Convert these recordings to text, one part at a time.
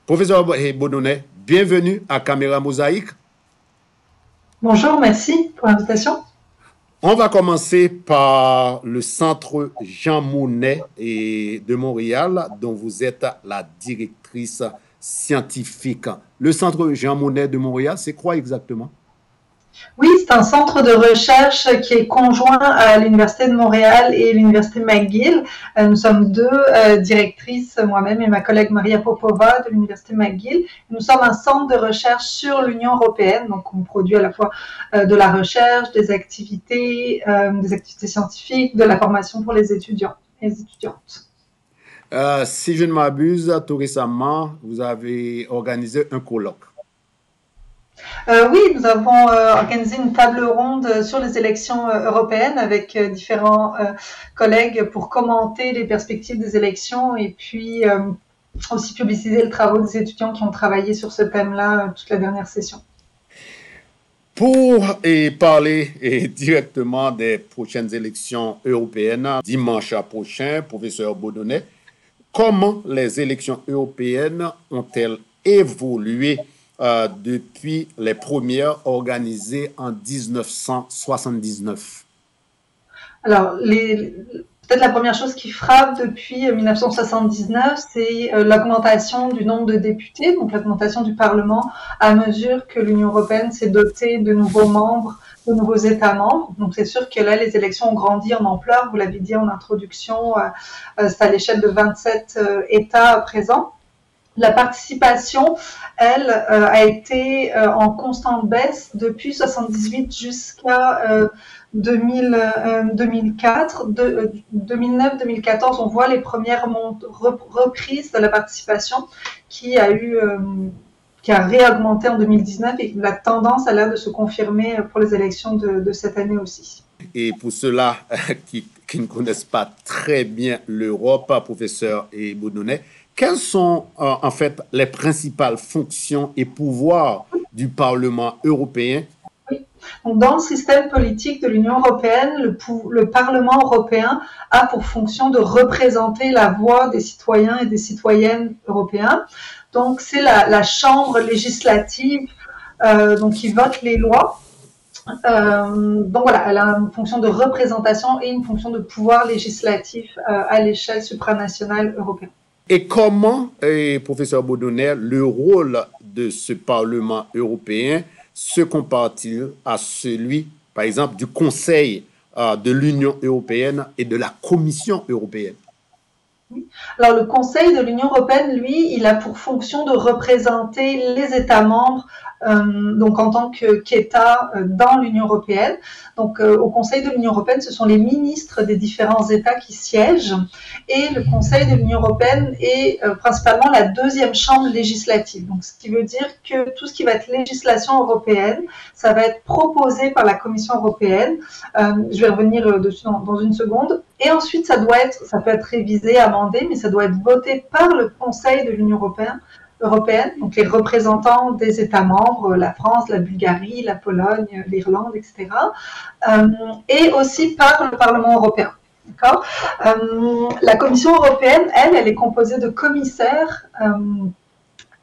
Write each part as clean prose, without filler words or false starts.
Professeur Baudonnet, bienvenue à Caméra Mosaïque. Bonjour, merci pour l'invitation. On va commencer par le centre Jean Monnet de Montréal, dont vous êtes la directrice scientifique. Le centre Jean Monnet de Montréal, c'est quoi exactement? Oui, c'est un centre de recherche qui est conjoint à l'Université de Montréal et l'Université McGill. Nous sommes deux directrices, moi-même et ma collègue Maria Popova de l'Université McGill. Nous sommes un centre de recherche sur l'Union européenne, donc on produit à la fois de la recherche, des activités scientifiques, de la formation pour les étudiants et les étudiantes. Si je ne m'abuse, tout récemment, vous avez organisé un colloque. Oui, nous avons organisé une table ronde sur les élections européennes avec différents collègues pour commenter les perspectives des élections et puis aussi publiciser le travail des étudiants qui ont travaillé sur ce thème-là toute la dernière session. Pour parler directement des prochaines élections européennes, dimanche prochain, professeur Baudonnet, comment les élections européennes ont-elles évolué depuis les premières organisées en 1979? Alors, peut-être la première chose qui frappe depuis 1979, c'est l'augmentation du nombre de députés, donc l'augmentation du Parlement à mesure que l'Union européenne s'est dotée de nouveaux membres, de nouveaux États membres. Donc c'est sûr que là, les élections ont grandi en ampleur. Vous l'avez dit en introduction, c'est à l'échelle de 27 États présents. La participation, elle, a été en constante baisse depuis 78 jusqu'à 2004, 2009-2014. On voit les premières reprises de la participation qui a réaugmenté en 2019 et la tendance a l'air de se confirmer pour les élections de cette année aussi. Et pour ceux-là qui ne connaissent pas très bien l'Europe, professeur Baudonnet, quelles sont en fait les principales fonctions et pouvoirs du Parlement européen? Donc, dans le système politique de l'Union européenne, le Parlement européen a pour fonction de représenter la voix des citoyens et des citoyennes européens. Donc, c'est la chambre législative qui vote les lois. Donc voilà, elle a une fonction de représentation et une fonction de pouvoir législatif à l'échelle supranationale européenne. Et comment, professeur Baudonnet, le rôle de ce Parlement européen se compare-t-il à celui, par exemple, du Conseil de l'Union européenne et de la Commission européenne? Alors le Conseil de l'Union européenne, lui, il a pour fonction de représenter les États membres donc en tant qu'État dans l'Union européenne. Donc au Conseil de l'Union européenne, ce sont les ministres des différents États qui siègent et le Conseil de l'Union européenne est principalement la deuxième chambre législative. Donc ce qui veut dire que tout ce qui va être législation européenne, ça va être proposé par la Commission européenne. Je vais revenir dessus dans une seconde. Et ensuite, ça peut être révisé, amendé, mais ça doit être voté par le Conseil de l'Union européenne, donc les représentants des États membres, la France, la Bulgarie, la Pologne, l'Irlande, etc. Et aussi par le Parlement européen. D'accord. La Commission européenne, elle est composée de commissaires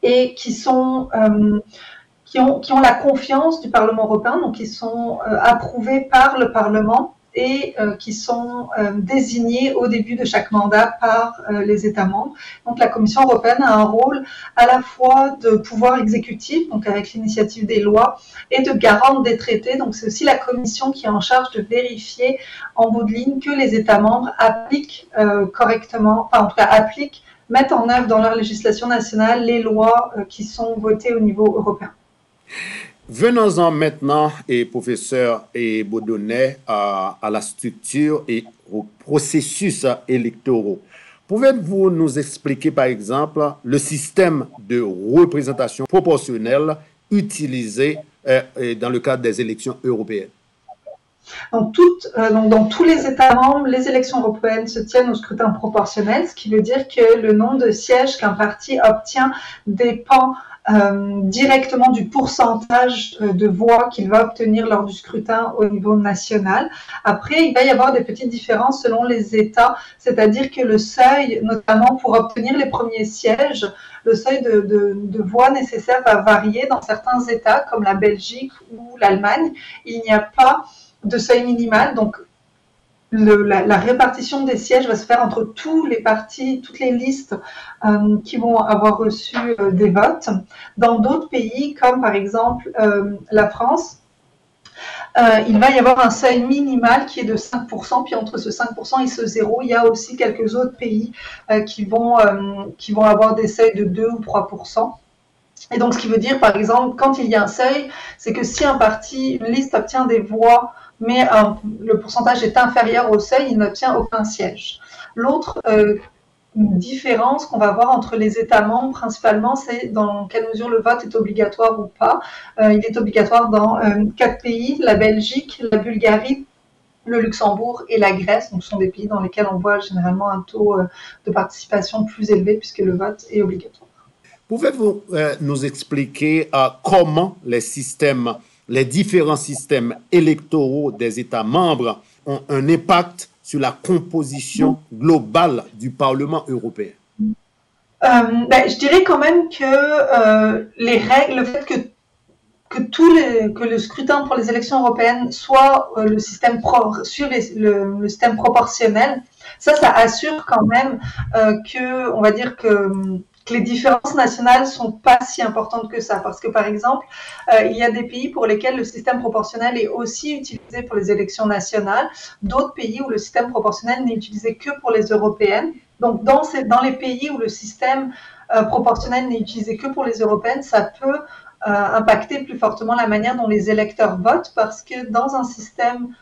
et qui ont la confiance du Parlement européen, donc qui sont approuvés par le Parlement et qui sont désignés au début de chaque mandat par les États membres. Donc la Commission européenne a un rôle à la fois de pouvoir exécutif, donc avec l'initiative des lois, et de garante des traités. Donc c'est aussi la Commission qui est en charge de vérifier en bout de ligne que les États membres appliquent correctement, enfin en tout cas mettent en œuvre dans leur législation nationale les lois qui sont votées au niveau européen. Venons-en maintenant, professeur Baudonnet, à la structure et au processus électoraux. Pouvez-vous nous expliquer, par exemple, le système de représentation proportionnelle utilisé dans le cadre des élections européennes? Donc dans tous les États membres, les élections européennes se tiennent au scrutin proportionnel, ce qui veut dire que le nombre de sièges qu'un parti obtient dépend directement du pourcentage de voix qu'il va obtenir lors du scrutin au niveau national. Après, il va y avoir des petites différences selon les États, c'est-à-dire que le seuil, notamment pour obtenir les premiers sièges, le seuil de voix nécessaire va varier dans certains États, comme la Belgique ou l'Allemagne. Il n'y a pas de seuil minimal, donc la répartition des sièges va se faire entre tous les partis, toutes les listes qui vont avoir reçu des votes. Dans d'autres pays, comme par exemple la France, il va y avoir un seuil minimal qui est de 5%, puis entre ce 5% et ce 0, il y a aussi quelques autres pays qui vont avoir des seuils de 2 ou 3%. Et donc, ce qui veut dire, par exemple, quand il y a un seuil, c'est que si un parti, une liste obtient des voix, mais le pourcentage est inférieur au seuil, il n'obtient aucun siège. L'autre différence qu'on va avoir entre les États membres, principalement, c'est dans quelle mesure le vote est obligatoire ou pas. Il est obligatoire dans 4 pays, la Belgique, la Bulgarie, le Luxembourg et la Grèce. Donc, ce sont des pays dans lesquels on voit généralement un taux de participation plus élevé puisque le vote est obligatoire. Pouvez-vous nous expliquer comment les différents systèmes électoraux des États membres ont un impact sur la composition globale du Parlement européen? Je dirais quand même que les règles, le fait que le scrutin pour les élections européennes soit le système le système proportionnel, ça assure quand même on va dire que les différences nationales sont pas si importantes que ça. Parce que, par exemple, il y a des pays pour lesquels le système proportionnel est aussi utilisé pour les élections nationales, d'autres pays où le système proportionnel n'est utilisé que pour les européennes. Donc, dans les pays où le système proportionnel n'est utilisé que pour les européennes, ça peut impacter plus fortement la manière dont les électeurs votent, parce que dans un système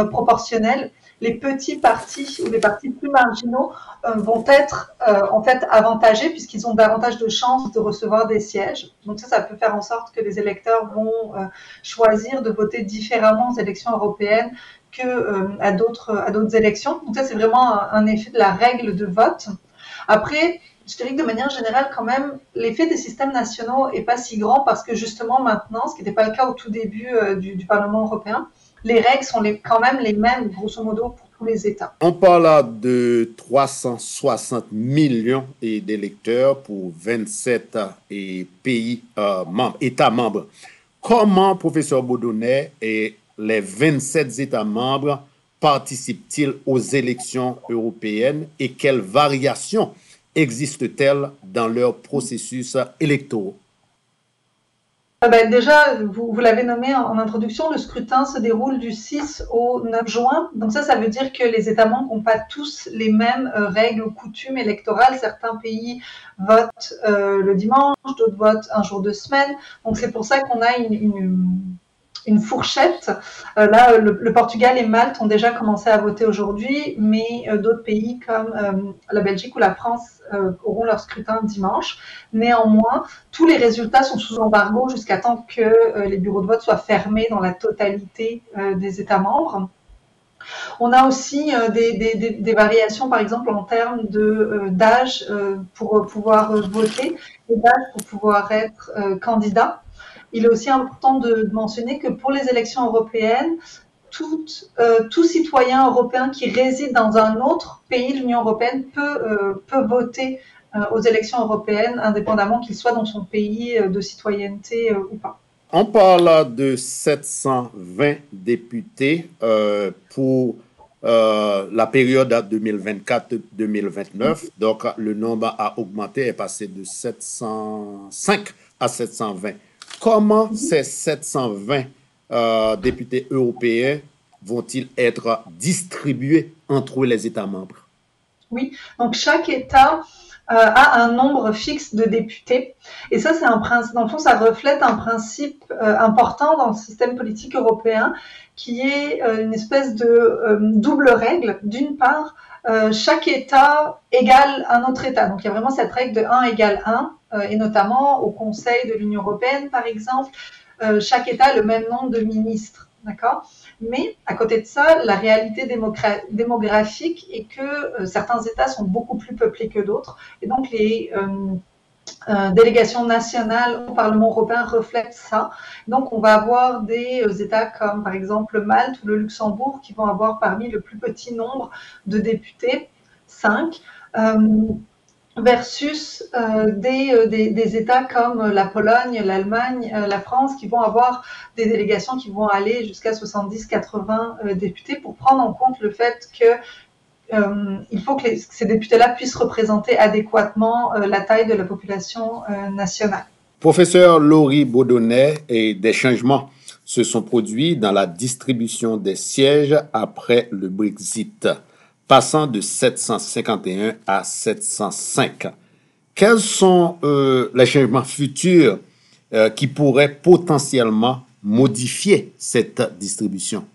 proportionnel, les petits partis ou les partis plus marginaux vont être en fait avantagés puisqu'ils ont davantage de chances de recevoir des sièges. Donc ça peut faire en sorte que les électeurs vont choisir de voter différemment aux élections européennes qu'à d'autres élections. Donc ça, c'est vraiment un effet de la règle de vote. Après, je dirais que de manière générale, quand même, l'effet des systèmes nationaux n'est pas si grand parce que justement maintenant, ce qui n'était pas le cas au tout début du Parlement européen, les règles sont quand même les mêmes, grosso modo, pour tous les États. On parle de 360 millions d'électeurs pour 27 États membres. Comment, professeur Boudonnet, et les 27 États membres participent-ils aux élections européennes et quelles variations existent-elles dans leur processus électoral? Déjà, vous l'avez nommé en introduction, le scrutin se déroule du 6 au 9 juin. Donc ça veut dire que les États membres n'ont pas tous les mêmes règles ou coutumes électorales. Certains pays votent le dimanche, d'autres votent un jour de semaine. Donc c'est pour ça qu'on a une fourchette. Là, le Portugal et Malte ont déjà commencé à voter aujourd'hui, mais d'autres pays comme la Belgique ou la France auront leur scrutin dimanche. Néanmoins, tous les résultats sont sous embargo jusqu'à temps que les bureaux de vote soient fermés dans la totalité des États membres. On a aussi des variations, par exemple, en termes d'âge pour pouvoir voter et d'âge pour pouvoir être candidat. Il est aussi important de mentionner que pour les élections européennes, tout citoyen européen qui réside dans un autre pays de l'Union européenne peut voter aux élections européennes, indépendamment qu'il soit dans son pays de citoyenneté ou pas. On parle de 720 députés pour la période 2024-2029. Donc, le nombre a augmenté, est passé de 705 à 720. Comment ces 720 députés européens vont-ils être distribués entre les États membres? Oui, donc chaque État a un nombre fixe de députés. Et ça, c'est un principe, dans le fond, ça reflète un principe important dans le système politique européen qui est une espèce de double règle. D'une part, chaque État égale un autre État. Donc, il y a vraiment cette règle de 1 égale 1, et notamment au Conseil de l'Union européenne, par exemple, chaque État a le même nombre de ministres. D'accord. Mais à côté de ça, la réalité démographique est que certains États sont beaucoup plus peuplés que d'autres, et donc les délégations nationales au Parlement européen reflètent ça. Donc on va avoir des États comme par exemple Malte ou le Luxembourg qui vont avoir parmi le plus petit nombre de députés, 5. Versus des États comme la Pologne, l'Allemagne, la France, qui vont avoir des délégations qui vont aller jusqu'à 70-80 députés pour prendre en compte le fait que il faut que ces députés-là puissent représenter adéquatement la taille de la population nationale. Professeur Laurie Baudonnet, et des changements se sont produits dans la distribution des sièges après le Brexit, passant de 751 à 705. Quels sont les changements futurs qui pourraient potentiellement modifier cette distribution?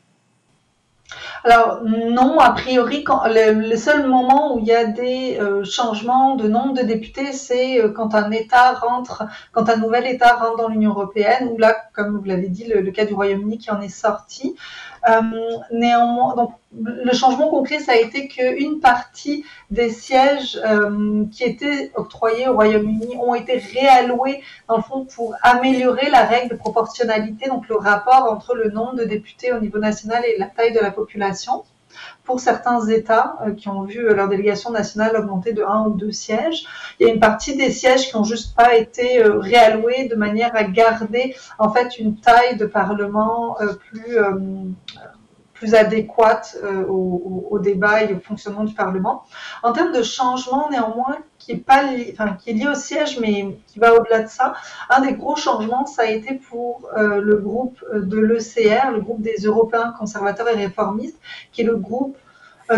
Alors non, a priori, le seul moment où il y a des changements de nombre de députés, c'est quand quand un nouvel État rentre dans l'Union européenne, ou là, comme vous l'avez dit, le cas du Royaume-Uni qui en est sorti. Néanmoins, donc le changement concret, ça a été qu'une partie des sièges qui étaient octroyés au Royaume-Uni ont été réalloués dans le fond pour améliorer la règle de proportionnalité, donc le rapport entre le nombre de députés au niveau national et la taille de la population. Pour certains États qui ont vu leur délégation nationale augmenter de 1 ou 2 sièges, il y a une partie des sièges qui n'ont juste pas été réalloués de manière à garder en fait une taille de parlement plus adéquate au débat et au fonctionnement du Parlement. En termes de changement, néanmoins, qui est lié au siège, mais qui va au-delà de ça, un des gros changements, ça a été pour le groupe de l'ECR, le groupe des Européens conservateurs et réformistes, qui est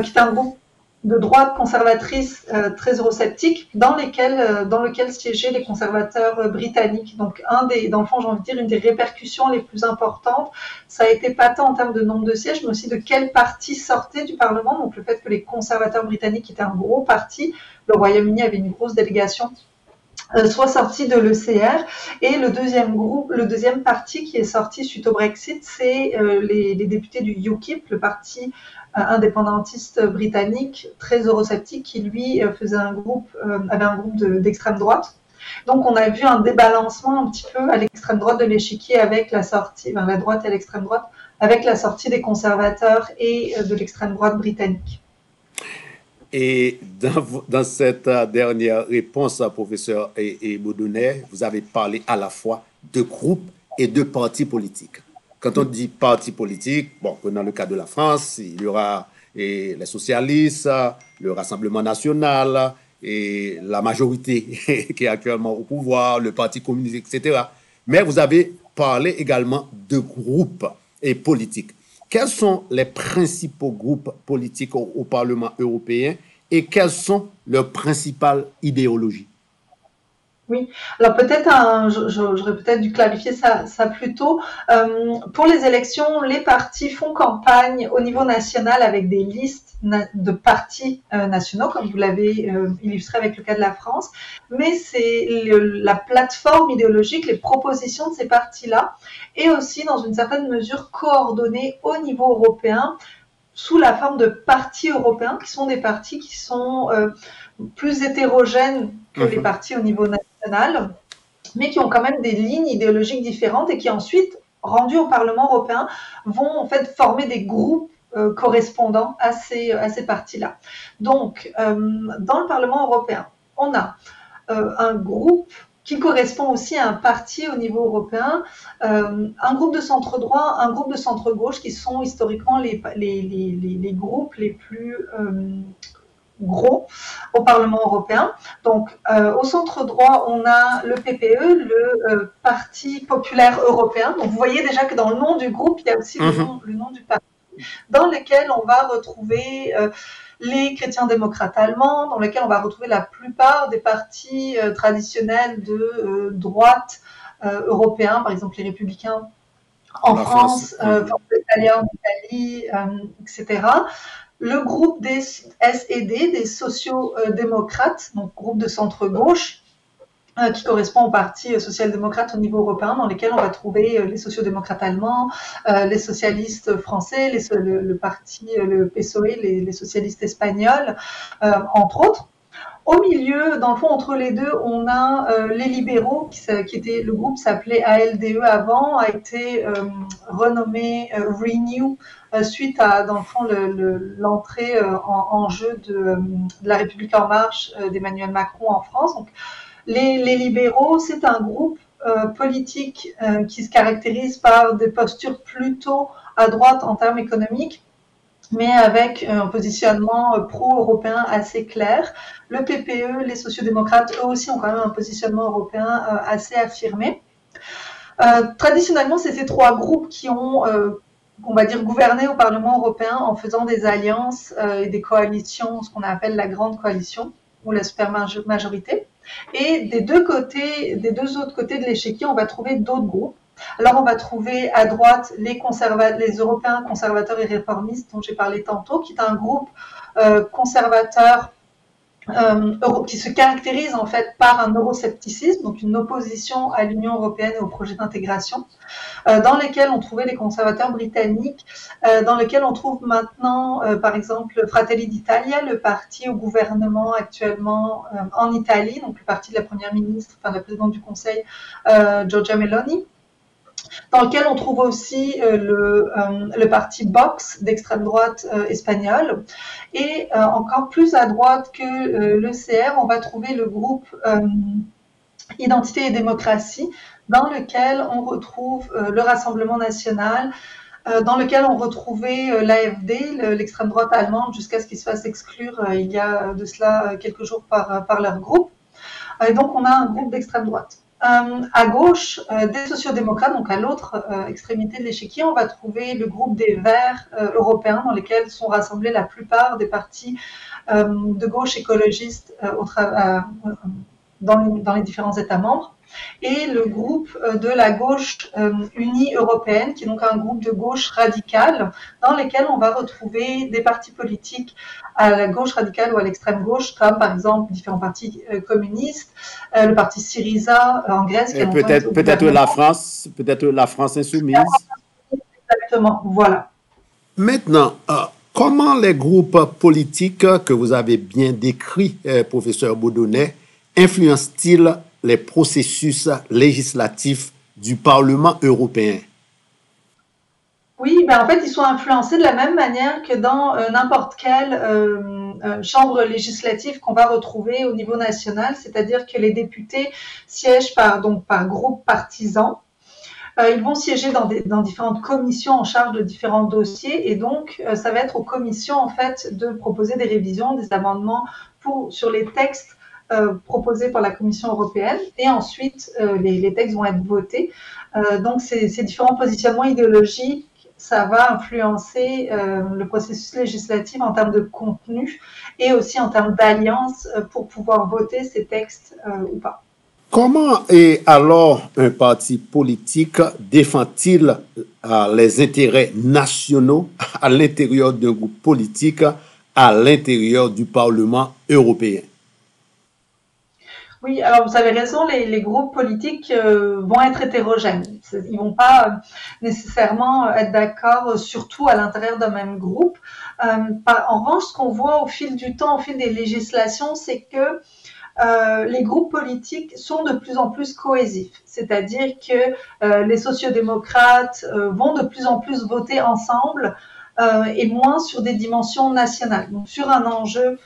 qui est un groupe de droite conservatrice très eurosceptique dans lequel siégeaient les conservateurs britanniques. Donc dans le fond, j'ai envie de dire, une des répercussions les plus importantes, ça a été pas tant en termes de nombre de sièges, mais aussi de quel parti sortait du Parlement. Donc le fait que les conservateurs britanniques étaient un gros parti, le Royaume-Uni avait une grosse délégation, soit sorti de l'ECR. Et le deuxième parti qui est sorti suite au Brexit, c'est les députés du UKIP, le parti indépendantiste britannique très eurosceptique qui lui avait un groupe d'extrême droite. Donc on a vu un débalancement un petit peu à l'extrême droite de l'échiquier avec la droite et l'extrême droite, avec la sortie des conservateurs et de l'extrême droite britannique. Et dans cette dernière réponse, professeur Baudonnet, vous avez parlé à la fois de groupes et de partis politiques. Quand on dit parti politique, bon, dans le cas de la France, il y aura les socialistes, le Rassemblement national et la majorité qui est actuellement au pouvoir, le Parti communiste, etc. Mais vous avez parlé également de groupes et politiques. Quels sont les principaux groupes politiques au Parlement européen et quelles sont leurs principales idéologies? Oui, alors peut-être j'aurais peut-être dû clarifier ça plus tôt. Pour les élections, les partis font campagne au niveau national avec des listes de partis nationaux, comme vous l'avez illustré avec le cas de la France, mais c'est la plateforme idéologique, les propositions de ces partis-là, et aussi dans une certaine mesure coordonnées au niveau européen sous la forme de partis européens, qui sont des partis qui sont plus hétérogènes que les partis au niveau national, mais qui ont quand même des lignes idéologiques différentes et qui ensuite, rendus au Parlement européen, vont en fait former des groupes correspondants à ces partis-là. Donc, dans le Parlement européen, on a un groupe qui correspond aussi à un parti au niveau européen, un groupe de centre-droit, un groupe de centre-gauche, qui sont historiquement les groupes les plus gros au Parlement européen. Donc, au centre droit, on a le PPE, le Parti populaire européen. Donc, vous voyez déjà que dans le nom du groupe, il y a aussi le nom du parti, dans lequel on va retrouver les chrétiens démocrates allemands, dans lesquels on va retrouver la plupart des partis traditionnels de droite européens, par exemple les républicains en France, les Italiens en Italie, etc. Le groupe des SED, des sociaux-démocrates, donc groupe de centre-gauche, qui correspond au Parti social-démocrate au niveau européen, dans lesquels on va trouver les sociaux-démocrates allemands, les socialistes français, le parti, le PSOE, les socialistes espagnols, entre autres. Au milieu, dans le fond, entre les deux, on a les libéraux, qui était, le groupe s'appelait ALDE avant, a été renommé Renew suite à, dans le fond, l'entrée en jeu de la République en marche d'Emmanuel Macron en France. Donc, les libéraux, c'est un groupe politique qui se caractérise par des postures plutôt à droite en termes économiques, mais avec un positionnement pro-européen assez clair. Le PPE, les sociodémocrates, eux aussi ont quand même un positionnement européen assez affirmé. Traditionnellement, c'est ces trois groupes qui ont, on va dire, gouverné au Parlement européen en faisant des alliances et des coalitions, ce qu'on appelle la grande coalition ou la super majorité. Et des deux autres côtés de l'échiquier, on va trouver d'autres groupes. Alors, on va trouver à droite les Européens conservateurs et réformistes dont j'ai parlé tantôt, qui est un groupe conservateur qui se caractérise en fait par un euroscepticisme, donc une opposition à l'Union européenne et au projet d'intégration, dans lesquels on trouvait les conservateurs britanniques, dans lesquels on trouve maintenant, par exemple, Fratelli d'Italia, le parti au gouvernement actuellement en Italie, donc le parti de la première ministre, enfin la présidente du Conseil, Giorgia Meloni, dans lequel on trouve aussi le parti Vox d'extrême droite espagnole. Et encore plus à droite que l'ECR, on va trouver le groupe Identité et démocratie, dans lequel on retrouve le Rassemblement national, dans lequel on retrouvait l'AfD, l'extrême droite allemande, jusqu'à ce qu'ils se fassent exclure il y a de cela quelques jours par leur groupe. Et donc on a un groupe d'extrême droite. À gauche, des sociodémocrates, donc à l'autre extrémité de l'échiquier, on va trouver le groupe des Verts européens, dans lesquels sont rassemblés la plupart des partis de gauche écologistes dans les différents États membres, et le groupe de la gauche unie européenne, qui est donc un groupe de gauche radicale, dans lesquels on va retrouver des partis politiques à la gauche radicale ou à l'extrême gauche, comme par exemple différents partis communistes, le parti Syriza en Grèce, qui a peut-être la France insoumise. Exactement, voilà. Maintenant, comment les groupes politiques que vous avez bien décrits, professeur Bourdonnais, influencent-ils les processus législatifs du Parlement européen? Oui, ben en fait, ils sont influencés de la même manière que dans n'importe quelle chambre législative qu'on va retrouver au niveau national, c'est-à-dire que les députés siègent par groupe partisan. Ils vont siéger dans différentes commissions en charge de différents dossiers, et donc ça va être aux commissions en fait de proposer des révisions, des amendements sur les textes proposés par la Commission européenne, et ensuite les textes vont être votés. Donc ces différents positionnements idéologiques, ça va influencer le processus législatif en termes de contenu et aussi en termes d'alliance pour pouvoir voter ces textes ou pas. Comment est alors un parti politique défend-il les intérêts nationaux à l'intérieur d'un groupe politique à l'intérieur du Parlement européen? Oui, alors vous avez raison, les groupes politiques vont être hétérogènes. Ils vont pas nécessairement être d'accord, surtout à l'intérieur d'un même groupe. En revanche, ce qu'on voit au fil du temps, au fil des législations, c'est que les groupes politiques sont de plus en plus cohésifs. C'est-à-dire que les sociodémocrates vont de plus en plus voter ensemble et moins sur des dimensions nationales. Donc sur un enjeu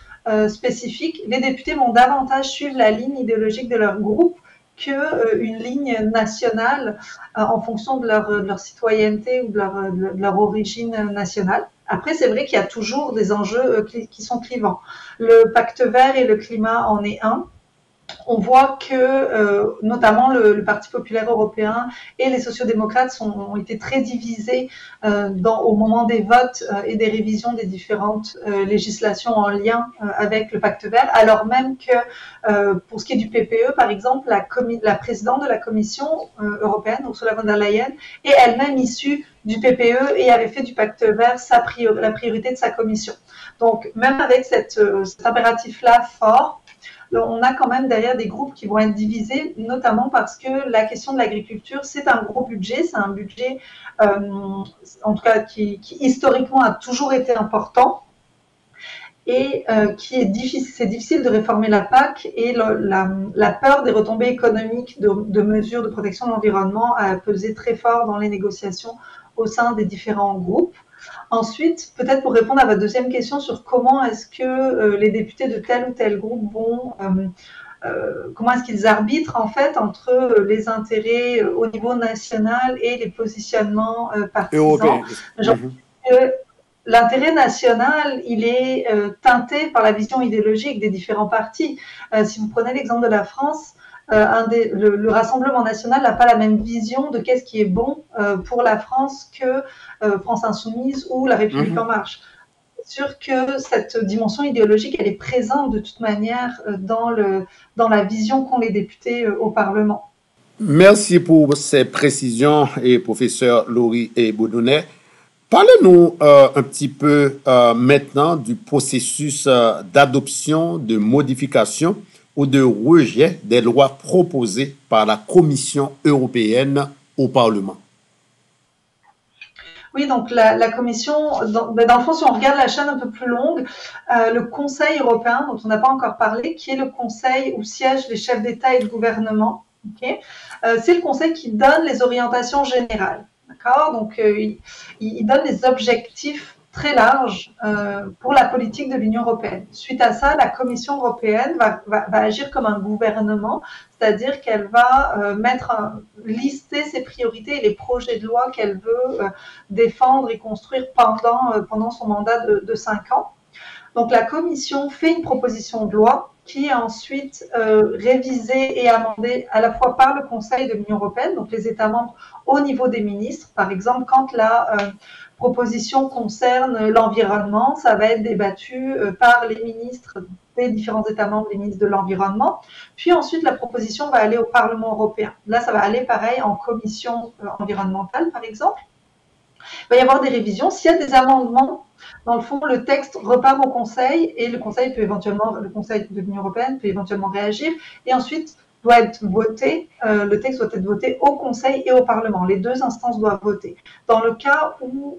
spécifique, les députés vont davantage suivre la ligne idéologique de leur groupe qu'une ligne nationale en fonction de leur citoyenneté ou de leur origine nationale. Après, c'est vrai qu'il y a toujours des enjeux qui sont clivants. Le pacte vert et le climat en est un. On voit que notamment le Parti populaire européen et les sociodémocrates ont été très divisés au moment des votes et des révisions des différentes législations en lien avec le pacte vert, alors même que pour ce qui est du PPE, par exemple, la présidente de la Commission européenne, Ursula von der Leyen, est elle-même issue du PPE et avait fait du pacte vert la priorité de sa commission. Donc, même avec cet impératif-là fort, on a quand même derrière des groupes qui vont être divisés, notamment parce que la question de l'agriculture, c'est un gros budget, c'est un budget, en tout cas, qui historiquement a toujours été important et c'est difficile de réformer la PAC et la peur des retombées économiques de mesures de protection de l'environnement a pesé très fort dans les négociations au sein des différents groupes. Ensuite, peut-être pour répondre à votre deuxième question sur comment est-ce que les députés de tel ou tel groupe vont comment est-ce qu'ils arbitrent en fait entre les intérêts au niveau national et les positionnements partisans. L'intérêt national, il est teinté par la vision idéologique des différents partis. Si vous prenez l'exemple de la France, le Rassemblement national n'a pas la même vision de qu'est-ce qui est bon pour la France que France Insoumise ou la République En Marche. C'est sûr que cette dimension idéologique, elle est présente de toute manière dans la vision qu'ont les députés au Parlement. Merci pour ces précisions, et professeur Laurie Boudonnet. Parlez-nous un petit peu maintenant du processus d'adoption, de modification ou de rejet des lois proposées par la Commission européenne au Parlement. Oui, donc la Commission, dans le fond, si on regarde la chaîne un peu plus longue, le Conseil européen, dont on n'a pas encore parlé, qui est le Conseil où siègent les chefs d'État et de gouvernement, okay, c'est le Conseil qui donne les orientations générales. D'accord. Donc, il donne des objectifs très larges pour la politique de l'Union européenne. Suite à ça, la Commission européenne va agir comme un gouvernement, c'est-à-dire qu'elle va lister ses priorités et les projets de loi qu'elle veut défendre et construire pendant son mandat de 5 ans. Donc, la Commission fait une proposition de loi qui est ensuite révisée et amendée à la fois par le Conseil de l'Union européenne, donc les États membres au niveau des ministres. Par exemple, quand la proposition concerne l'environnement, ça va être débattu par les ministres des différents États membres, les ministres de l'environnement. Puis ensuite, la proposition va aller au Parlement européen. Là, ça va aller pareil en commission environnementale, par exemple. Il va y avoir des révisions. S'il y a des amendements, dans le fond, le texte repart au Conseil et le Conseil de l'Union européenne peut éventuellement réagir et ensuite doit être voté. Le texte doit être voté au Conseil et au Parlement. Les deux instances doivent voter. Dans le cas où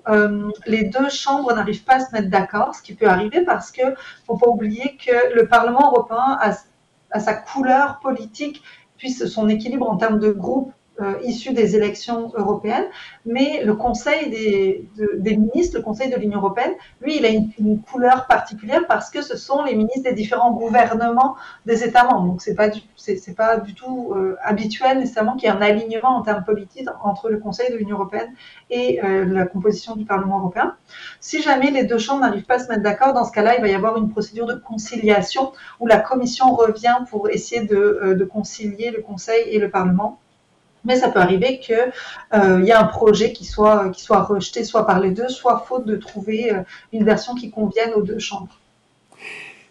les deux chambres n'arrivent pas à se mettre d'accord, ce qui peut arriver parce que faut pas oublier que le Parlement européen a sa couleur politique puis son équilibre en termes de groupe issus des élections européennes, mais le Conseil des ministres, le Conseil de l'Union européenne, lui, il a une couleur particulière parce que ce sont les ministres des différents gouvernements des États membres. Donc, c'est pas du tout habituel nécessairement qu'il y ait un alignement en termes politiques entre le Conseil de l'Union européenne et la composition du Parlement européen. Si jamais les deux chambres n'arrivent pas à se mettre d'accord, dans ce cas-là, il va y avoir une procédure de conciliation où la Commission revient pour essayer de concilier le Conseil et le Parlement. Mais ça peut arriver qu'il y ait un projet qui soit rejeté soit par les deux, soit faute de trouver une version qui convienne aux deux chambres.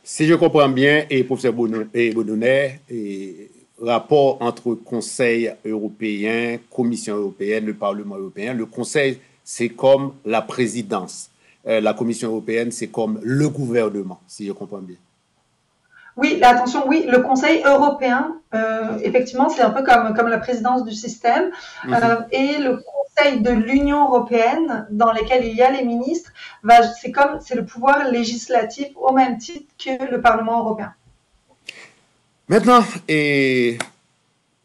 Si je comprends bien, et professeur Boudonnet, rapport entre Conseil européen, Commission européenne, le Parlement européen, le Conseil, c'est comme la présidence. La Commission européenne, c'est comme le gouvernement, si je comprends bien. Oui, attention, oui, le Conseil européen, effectivement, c'est un peu comme la présidence du système. Et le Conseil de l'Union européenne, dans lequel il y a les ministres, c'est le pouvoir législatif au même titre que le Parlement européen. Maintenant,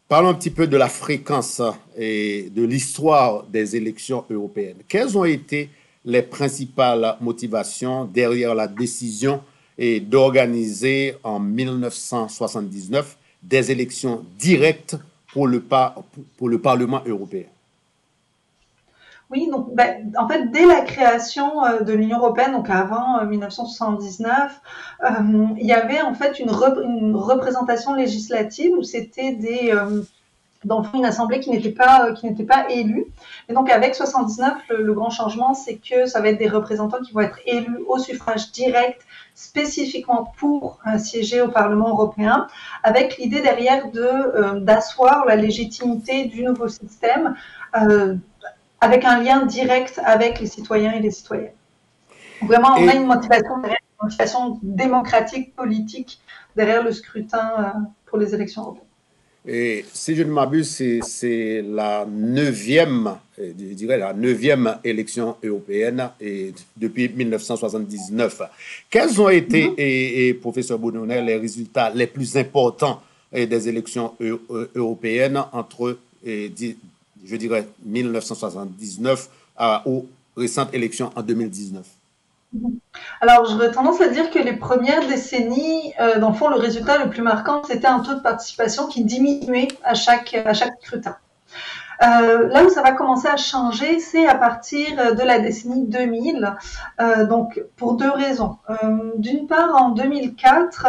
parlons un petit peu de la fréquence et de l'histoire des élections européennes. Quelles ont été les principales motivations derrière la décision et d'organiser en 1979 des élections directes pour le Parlement européen? Oui, donc en fait, dès la création de l'Union européenne, donc avant 1979, il y avait en fait une représentation législative où c'était dans le fond, une assemblée qui n'était pas élue. Et donc, avec 79, le grand changement, c'est que ça va être des représentants qui vont être élus au suffrage direct, spécifiquement pour siéger au Parlement européen, avec l'idée derrière d'asseoir la légitimité du nouveau système, avec un lien direct avec les citoyens et les citoyennes. Vraiment, on a une motivation démocratique, politique derrière le scrutin pour les élections européennes. Et si je ne m'abuse, c'est la neuvième, je dirais la neuvième élection européenne depuis 1979. Quels ont été, professeur Boudonnet, les résultats les plus importants des élections européennes entre, je dirais, 1979 aux récentes élections en 2019? Alors, j'aurais tendance à dire que les premières décennies, dans le fond, le résultat le plus marquant, c'était un taux de participation qui diminuait à chaque scrutin. Là où ça va commencer à changer, c'est à partir de la décennie 2000, donc pour deux raisons. D'une part, en 2004,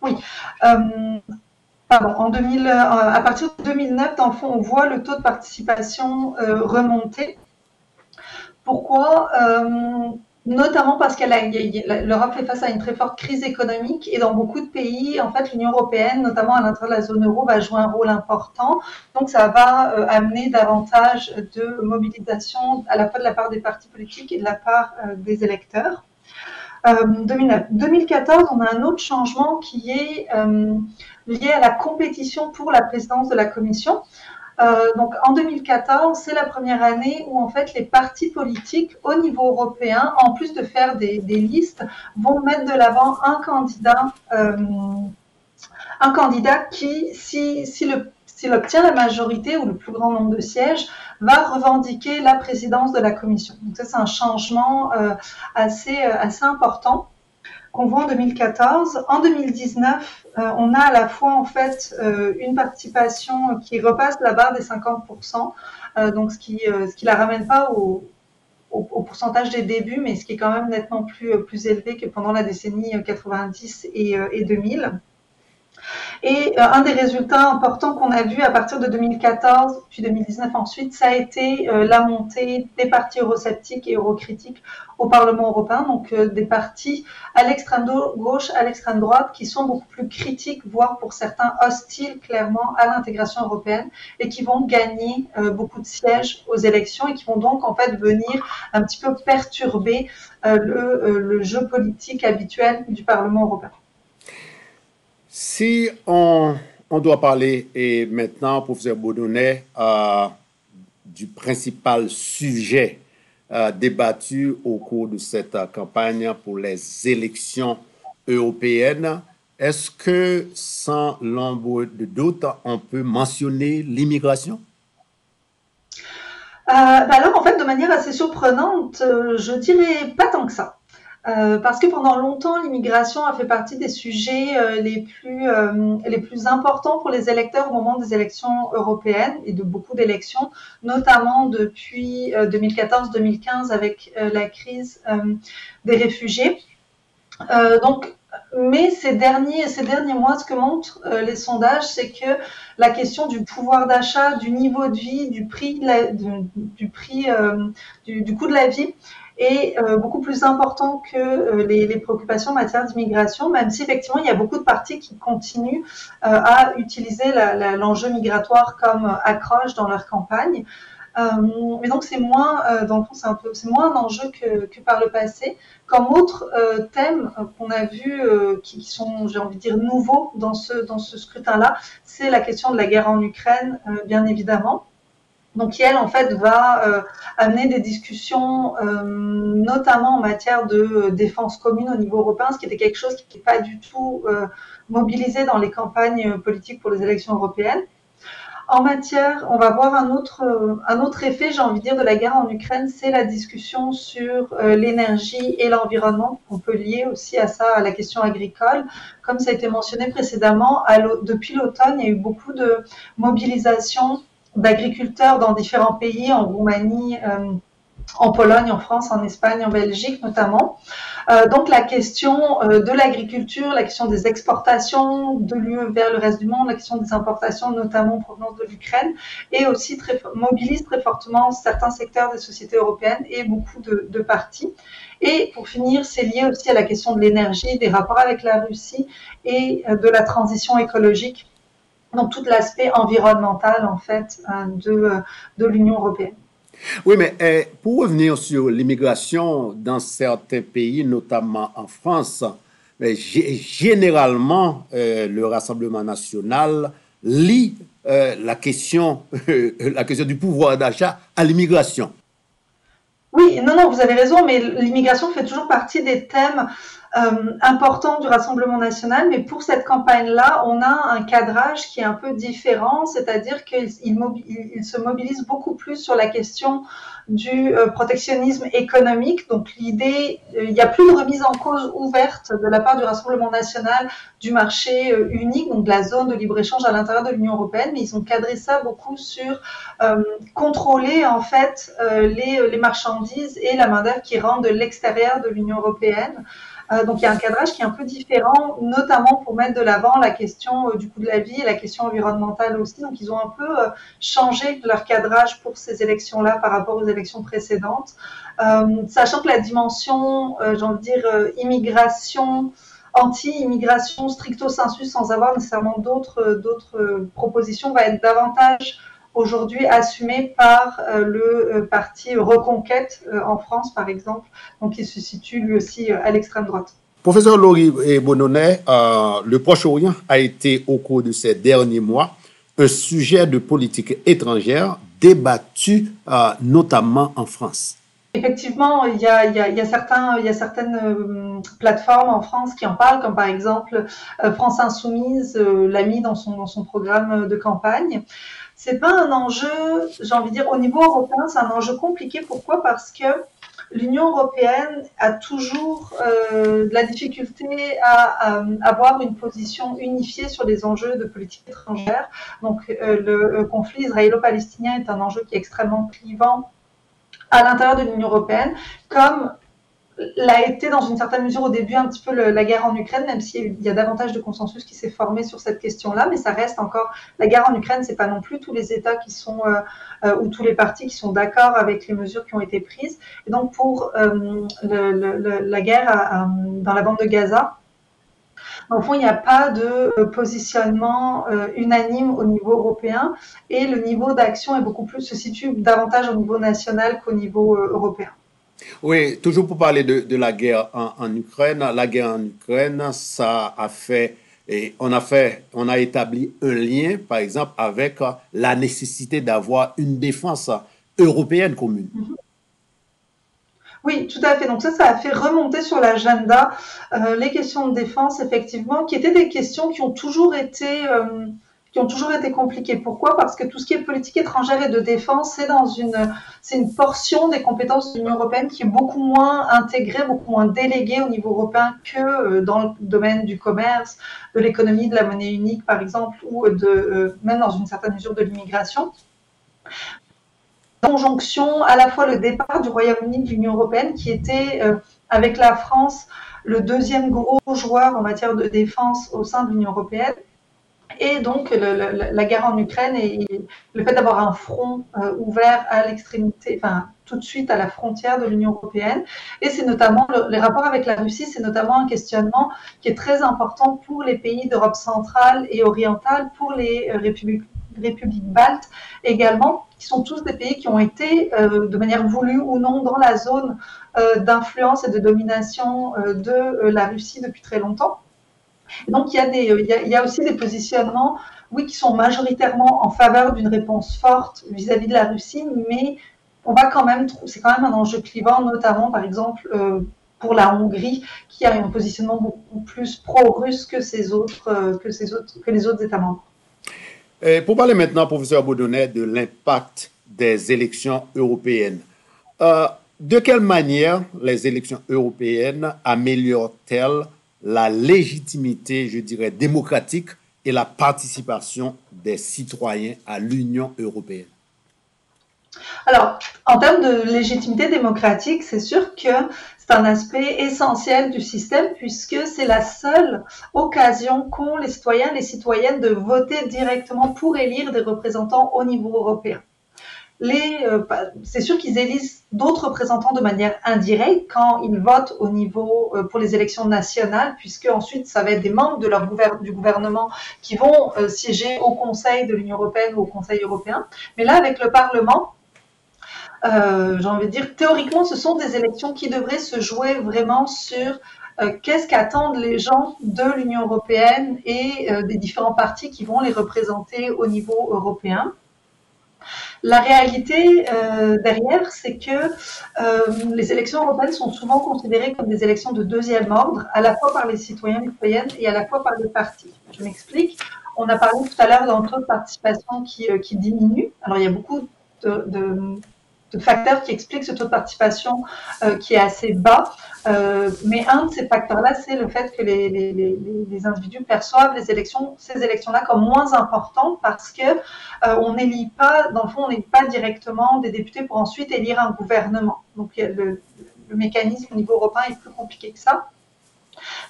oui, pardon, en 2000, à partir de 2009, dans le fond, on voit le taux de participation remonter. Pourquoi Notamment parce que l'Europe fait face à une très forte crise économique et dans beaucoup de pays, en fait, l'Union européenne, notamment à l'intérieur de la zone euro, va jouer un rôle important. Donc, ça va amener davantage de mobilisation à la fois de la part des partis politiques et de la part des électeurs. 2014, on a un autre changement qui est lié à la compétition pour la présidence de la Commission. Donc en 2014, c'est la première année où en fait les partis politiques au niveau européen, en plus de faire des listes, vont mettre de l'avant un candidat qui, s'il obtient la majorité ou le plus grand nombre de sièges, va revendiquer la présidence de la Commission. Donc ça, c'est un changement assez important qu'on voit en 2014. En 2019, on a à la fois en fait une participation qui repasse la barre des 50%, donc ce qui la ramène pas au pourcentage des débuts, mais ce qui est quand même nettement plus élevé que pendant la décennie 90 et 2000. Et un des résultats importants qu'on a vu à partir de 2014, puis 2019 ensuite, ça a été la montée des partis eurosceptiques et eurocritiques au Parlement européen, donc des partis à l'extrême gauche, à l'extrême droite, qui sont beaucoup plus critiques, voire pour certains hostiles clairement à l'intégration européenne, et qui vont gagner beaucoup de sièges aux élections et qui vont donc en fait venir un petit peu perturber le jeu politique habituel du Parlement européen. Si on doit parler et maintenant, professeur Boudonnet, du principal sujet débattu au cours de cette campagne pour les élections européennes, est-ce que, sans l'ombre de doute, on peut mentionner l'immigration? Alors, en fait, de manière assez surprenante, je dirais pas tant que ça. Parce que pendant longtemps, l'immigration a fait partie des sujets les plus importants pour les électeurs au moment des élections européennes et de beaucoup d'élections, notamment depuis 2014-2015 avec la crise des réfugiés. Mais ces derniers mois, ce que montrent les sondages, c'est que la question du pouvoir d'achat, du niveau de vie, du coût de la vie est beaucoup plus important que les préoccupations en matière d'immigration, même si effectivement il y a beaucoup de partis qui continuent à utiliser l'enjeu migratoire comme accroche dans leur campagne. Mais donc c'est moins, dans le fond, c'est moins un enjeu que par le passé. Comme autres thèmes qu'on a vus qui sont, j'ai envie de dire, nouveaux dans ce scrutin-là, c'est la question de la guerre en Ukraine, bien évidemment. Donc, qui, elle, en fait, va amener des discussions, notamment en matière de défense commune au niveau européen, ce qui était quelque chose qui n'était pas du tout mobilisé dans les campagnes politiques pour les élections européennes. En matière, on va voir un autre effet, j'ai envie de dire, de la guerre en Ukraine, c'est la discussion sur l'énergie et l'environnement. On peut lier aussi à ça, à la question agricole. Comme ça a été mentionné précédemment, depuis l'automne, il y a eu beaucoup de mobilisation d'agriculteurs dans différents pays, en Roumanie, en Pologne, en France, en Espagne, en Belgique notamment. Donc la question de l'agriculture, la question des exportations de l'UE vers le reste du monde, la question des importations, notamment en provenance de l'Ukraine, et aussi mobilise très fortement certains secteurs des sociétés européennes et beaucoup de partis. Et pour finir, c'est lié aussi à la question de l'énergie, des rapports avec la Russie et de la transition écologique. Donc tout l'aspect environnemental en fait de l'Union européenne. Oui, mais pour revenir sur l'immigration dans certains pays, notamment en France, Mais généralement, le Rassemblement national lie la question du pouvoir d'achat à l'immigration. Oui, non, non, vous avez raison, mais l'immigration fait toujours partie des thèmes importants du Rassemblement national. Mais pour cette campagne-là, on a un cadrage qui est un peu différent, c'est-à-dire qu'il se mobilise beaucoup plus sur la question du protectionnisme économique. Donc l'idée, il n'y a plus de remise en cause ouverte de la part du Rassemblement national du marché unique, donc de la zone de libre-échange à l'intérieur de l'Union européenne, mais ils ont cadré ça beaucoup sur contrôler en fait les marchandises et la main-d'œuvre qui rentrent de l'extérieur de l'Union européenne. Donc il y a un cadrage qui est un peu différent, notamment pour mettre de l'avant la question du coût de la vie et la question environnementale aussi. Donc ils ont un peu changé leur cadrage pour ces élections-là par rapport aux élections précédentes, sachant que la dimension, j'ai envie de dire, immigration, anti-immigration stricto sensu, sans avoir nécessairement d'autres propositions, va être davantage aujourd'hui assumé par le parti Reconquête en France, par exemple, donc qui se situe lui aussi à l'extrême droite. Professeur Laurie Bononnet, le Proche-Orient a été au cours de ces derniers mois un sujet de politique étrangère débattu notamment en France. Effectivement, il y a certaines plateformes en France qui en parlent, comme par exemple France Insoumise l'a mis dans son programme de campagne. C'est pas un enjeu, j'ai envie de dire, au niveau européen, c'est un enjeu compliqué. Pourquoi? Parce que l'Union européenne a toujours de la difficulté à avoir une position unifiée sur les enjeux de politique étrangère. Donc le conflit israélo-palestinien est un enjeu qui est extrêmement clivant à l'intérieur de l'Union européenne, comme l'a été dans une certaine mesure au début un petit peu la guerre en Ukraine, même s'il y a davantage de consensus qui s'est formé sur cette question-là, mais ça reste encore, la guerre en Ukraine, c'est pas non plus tous les États qui sont, ou tous les partis qui sont d'accord avec les mesures qui ont été prises. Et donc pour la guerre dans la bande de Gaza, au fond, il n'y a pas de positionnement unanime au niveau européen et le niveau d'action est beaucoup plus, se situe davantage au niveau national qu'au niveau européen. Oui, toujours pour parler de la guerre en Ukraine. La guerre en Ukraine, ça a fait, et on a établi un lien, par exemple, avec la nécessité d'avoir une défense européenne commune. Oui, tout à fait. Donc ça a fait remonter sur l'agenda les questions de défense, effectivement, qui étaient des questions qui ont toujours été compliquées. Pourquoi? Parce que tout ce qui est politique étrangère et de défense, c'est une portion des compétences de l'Union européenne qui est beaucoup moins intégrée, beaucoup moins déléguée au niveau européen que dans le domaine du commerce, de l'économie, de la monnaie unique, par exemple, ou même dans une certaine mesure de l'immigration. Conjonction à la fois le départ du Royaume-Uni de l'Union européenne, qui était, avec la France, le deuxième gros joueur en matière de défense au sein de l'Union européenne, et donc la guerre en Ukraine et le fait d'avoir un front ouvert à l'extrémité, enfin tout de suite à la frontière de l'Union européenne. Et c'est notamment les rapports avec la Russie, c'est notamment un questionnement qui est très important pour les pays d'Europe centrale et orientale, pour les républiques baltes également, qui sont tous des pays qui ont été, de manière voulue ou non, dans la zone d'influence et de domination de la Russie depuis très longtemps. Et donc il y a aussi des positionnements, oui, qui sont majoritairement en faveur d'une réponse forte vis-à-vis de la Russie, mais c'est quand même un enjeu clivant, notamment par exemple pour la Hongrie, qui a un positionnement beaucoup plus pro-russe que les autres États membres. Pour parler maintenant, professeur Bononnet, de l'impact des élections européennes, de quelle manière les élections européennes améliorent-elles la légitimité, je dirais, démocratique et la participation des citoyens à l'Union européenne? Alors, en termes de légitimité démocratique, c'est sûr que c'est un aspect essentiel du système puisque c'est la seule occasion qu'ont les citoyens, les citoyennes de voter directement pour élire des représentants au niveau européen. C'est sûr qu'ils élisent d'autres représentants de manière indirecte quand ils votent au niveau pour les élections nationales, puisque ensuite ça va être des membres du gouvernement qui vont siéger au Conseil de l'Union européenne ou au Conseil européen. Mais là, avec le Parlement, j'ai envie de dire, théoriquement, ce sont des élections qui devraient se jouer vraiment sur qu'est-ce qu'attendent les gens de l'Union européenne et des différents partis qui vont les représenter au niveau européen. La réalité derrière, c'est que les élections européennes sont souvent considérées comme des élections de deuxième ordre, à la fois par les citoyens et citoyennes et à la fois par les partis. Je m'explique. On a parlé tout à l'heure d'un taux de participation qui diminue. Alors, il y a beaucoup de facteurs qui expliquent ce taux de participation qui est assez bas. Mais un de ces facteurs-là, c'est le fait que les individus perçoivent ces élections-là comme moins importantes parce que on n'élit pas, dans le fond, on n'élit pas directement des députés pour ensuite élire un gouvernement. Donc le mécanisme au niveau européen est plus compliqué que ça.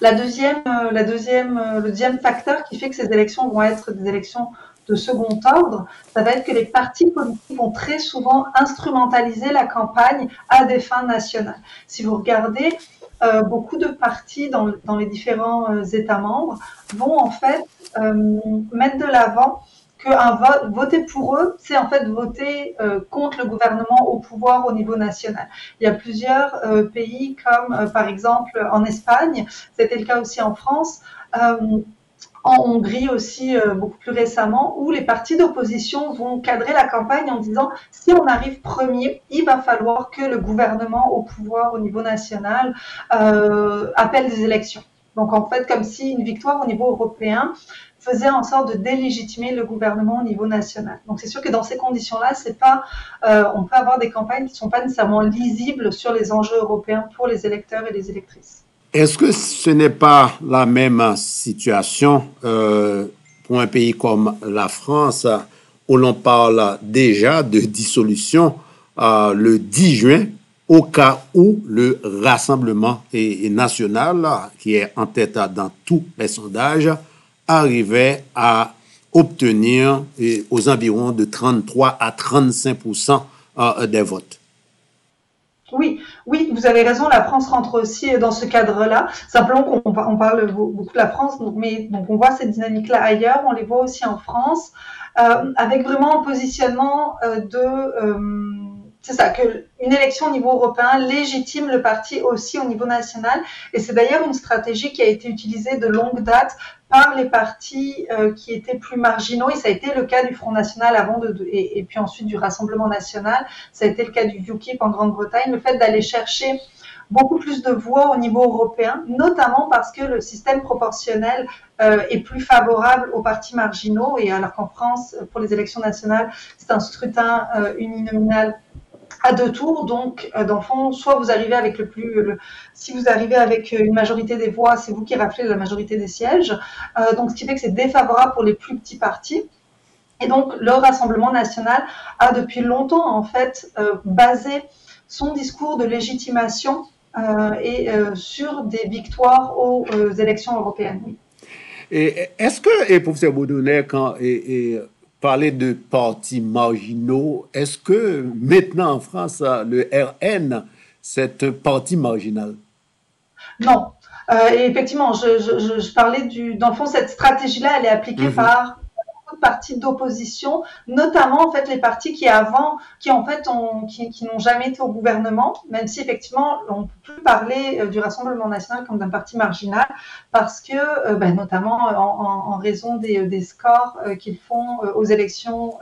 Le deuxième facteur qui fait que ces élections vont être des élections de second ordre, ça va être que les partis politiques vont très souvent instrumentaliser la campagne à des fins nationales. Si vous regardez, beaucoup de partis dans les différents États membres vont en fait mettre de l'avant qu'un voter pour eux, c'est en fait voter contre le gouvernement au pouvoir au niveau national. Il y a plusieurs pays comme par exemple en Espagne, c'était le cas aussi en France, en Hongrie aussi beaucoup plus récemment, où les partis d'opposition vont cadrer la campagne en disant si on arrive premier, il va falloir que le gouvernement au pouvoir au niveau national appelle des élections. Donc en fait, comme si une victoire au niveau européen faisait en sorte de délégitimer le gouvernement au niveau national. Donc c'est sûr que dans ces conditions-là, c'est pas, on peut avoir des campagnes qui ne sont pas nécessairement lisibles sur les enjeux européens pour les électeurs et les électrices. Est-ce que ce n'est pas la même situation pour un pays comme la France, où l'on parle déjà de dissolution le 10 juin, au cas où le Rassemblement national, qui est en tête dans tous les sondages, arrivait à obtenir aux environs de 33 à 35% des votes? Oui, oui, vous avez raison, la France rentre aussi dans ce cadre-là. Simplement qu'on parle beaucoup de la France, donc on voit cette dynamique-là ailleurs, on les voit aussi en France, avec vraiment un positionnement c'est ça, qu'une élection au niveau européen légitime le parti aussi au niveau national. Et c'est d'ailleurs une stratégie qui a été utilisée de longue date par les partis qui étaient plus marginaux. Et ça a été le cas du Front National avant et puis ensuite du Rassemblement National. Ça a été le cas du UKIP en Grande-Bretagne. Le fait d'aller chercher beaucoup plus de voix au niveau européen, notamment parce que le système proportionnel est plus favorable aux partis marginaux. Et alors qu'en France, pour les élections nationales, c'est un scrutin uninominal à deux tours, donc dans le fond, soit vous arrivez avec si vous arrivez avec une majorité des voix, c'est vous qui raflez la majorité des sièges, donc ce qui fait que c'est défavorable pour les plus petits partis. Et donc le Rassemblement national a depuis longtemps en fait basé son discours de légitimation sur des victoires aux élections européennes. Oui. Et est-ce que, professeur Bourdonnais, quand parler de partis marginaux, est-ce que maintenant en France, le RN, c'est un parti marginal? Non. Et effectivement, je parlais dans le fond, cette stratégie-là, elle est appliquée par beaucoup de partis d'opposition, notamment en fait les partis qui n'ont jamais été au gouvernement, même si effectivement on ne peut plus parler du Rassemblement national comme d'un parti marginal, parce que notamment en raison des scores qu'ils font aux élections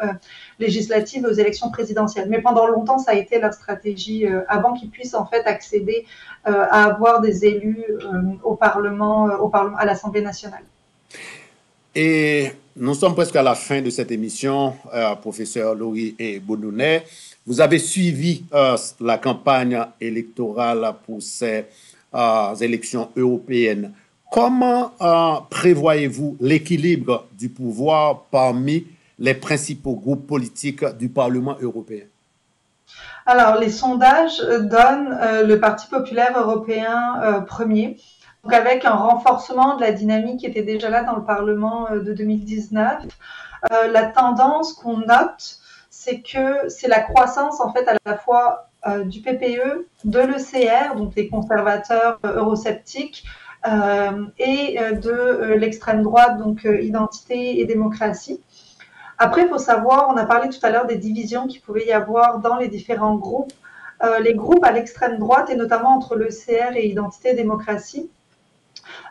législatives, aux élections présidentielles. Mais pendant longtemps, ça a été leur stratégie avant qu'ils puissent en fait accéder à avoir des élus au Parlement, à l'Assemblée nationale. Et nous sommes presque à la fin de cette émission, professeur Laurie Bourdonnais. Vous avez suivi la campagne électorale pour ces élections européennes. Comment prévoyez-vous l'équilibre du pouvoir parmi les principaux groupes politiques du Parlement européen? Alors, les sondages donnent le Parti populaire européen premier. Donc avec un renforcement de la dynamique qui était déjà là dans le Parlement de 2019. La tendance qu'on note, c'est que c'est la croissance en fait à la fois du PPE, de l'ECR, donc les conservateurs eurosceptiques, et de l'extrême droite, donc Identité et démocratie. Après, il faut savoir, on a parlé tout à l'heure des divisions qu'il pouvait y avoir dans les différents groupes. Les groupes à l'extrême droite, et notamment entre l'ECR et Identité et démocratie,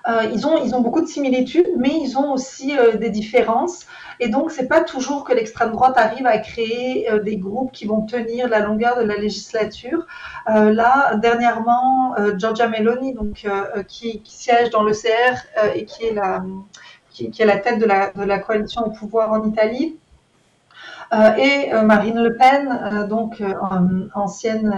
Ils ont beaucoup de similitudes, mais ils ont aussi des différences. Et donc, c'est pas toujours que l'extrême droite arrive à créer des groupes qui vont tenir la longueur de la législature. Là, dernièrement, Giorgia Meloni, donc, qui siège dans l'ECR et qui est la tête de la coalition au pouvoir en Italie, et Marine Le Pen, donc ancienne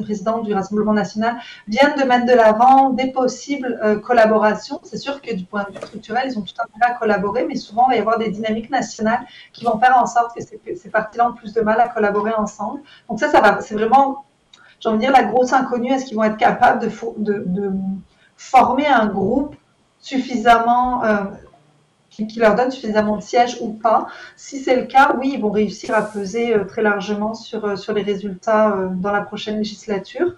présidente du Rassemblement national, viennent de mettre de l'avant des possibles collaborations. C'est sûr que du point de vue structurel, ils ont tout intérêt à collaborer, mais souvent, il va y avoir des dynamiques nationales qui vont faire en sorte que ces partis-là ont plus de mal à collaborer ensemble. Donc c'est vraiment, j'ai envie de dire, la grosse inconnue. Est-ce qu'ils vont être capables de former un groupe suffisamment qui leur donne suffisamment de sièges ou pas. Si c'est le cas, oui, ils vont réussir à peser très largement sur les résultats dans la prochaine législature.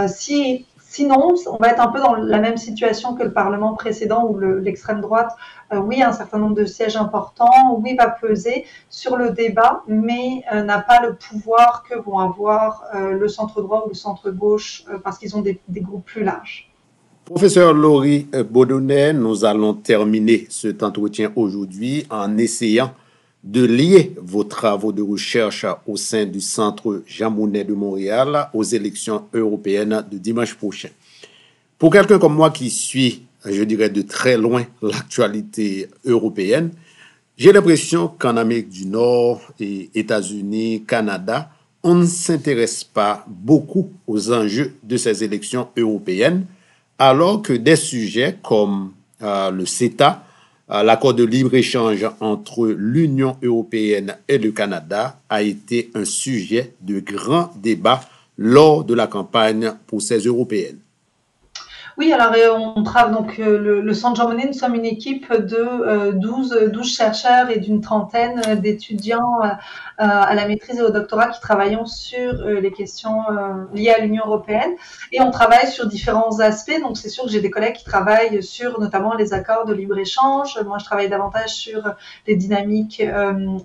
Sinon, on va être un peu dans la même situation que le Parlement précédent où l'extrême droite, oui, a un certain nombre de sièges importants, oui, va peser sur le débat, mais n'a pas le pouvoir que vont avoir le centre-droit ou le centre-gauche parce qu'ils ont des groupes plus larges. Professeur Laurie Baudonnet, nous allons terminer cet entretien aujourd'hui en essayant de lier vos travaux de recherche au sein du Centre Jean Monnet de Montréal aux élections européennes de dimanche prochain. Pour quelqu'un comme moi qui suit, je dirais de très loin, l'actualité européenne, j'ai l'impression qu'en Amérique du Nord et États-Unis, Canada, on ne s'intéresse pas beaucoup aux enjeux de ces élections européennes, alors que des sujets comme le CETA, l'accord de libre-échange entre l'Union européenne et le Canada, a été un sujet de grand débat lors de la campagne pour ces européennes. Oui, alors on travaille donc le Centre Jean Monnet, nous sommes une équipe de 12 chercheurs et d'une trentaine d'étudiants à la maîtrise et au doctorat qui travaillons sur les questions liées à l'Union européenne et on travaille sur différents aspects. Donc c'est sûr que j'ai des collègues qui travaillent sur notamment les accords de libre-échange. Moi, je travaille davantage sur les dynamiques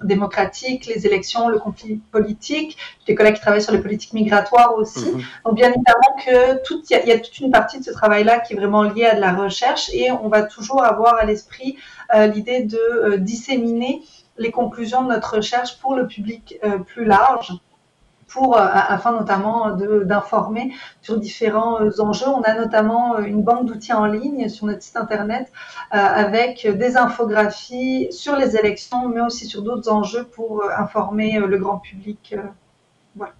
démocratiques, les élections, le conflit politique. J'ai des collègues qui travaillent sur les politiques migratoires aussi. Donc bien évidemment que il y a toute une partie de ce travail là qui est vraiment lié à de la recherche et on va toujours avoir à l'esprit l'idée de disséminer les conclusions de notre recherche pour le public plus large, afin notamment d'informer sur différents enjeux. On a notamment une banque d'outils en ligne sur notre site internet avec des infographies sur les élections, mais aussi sur d'autres enjeux pour informer le grand public. Voilà.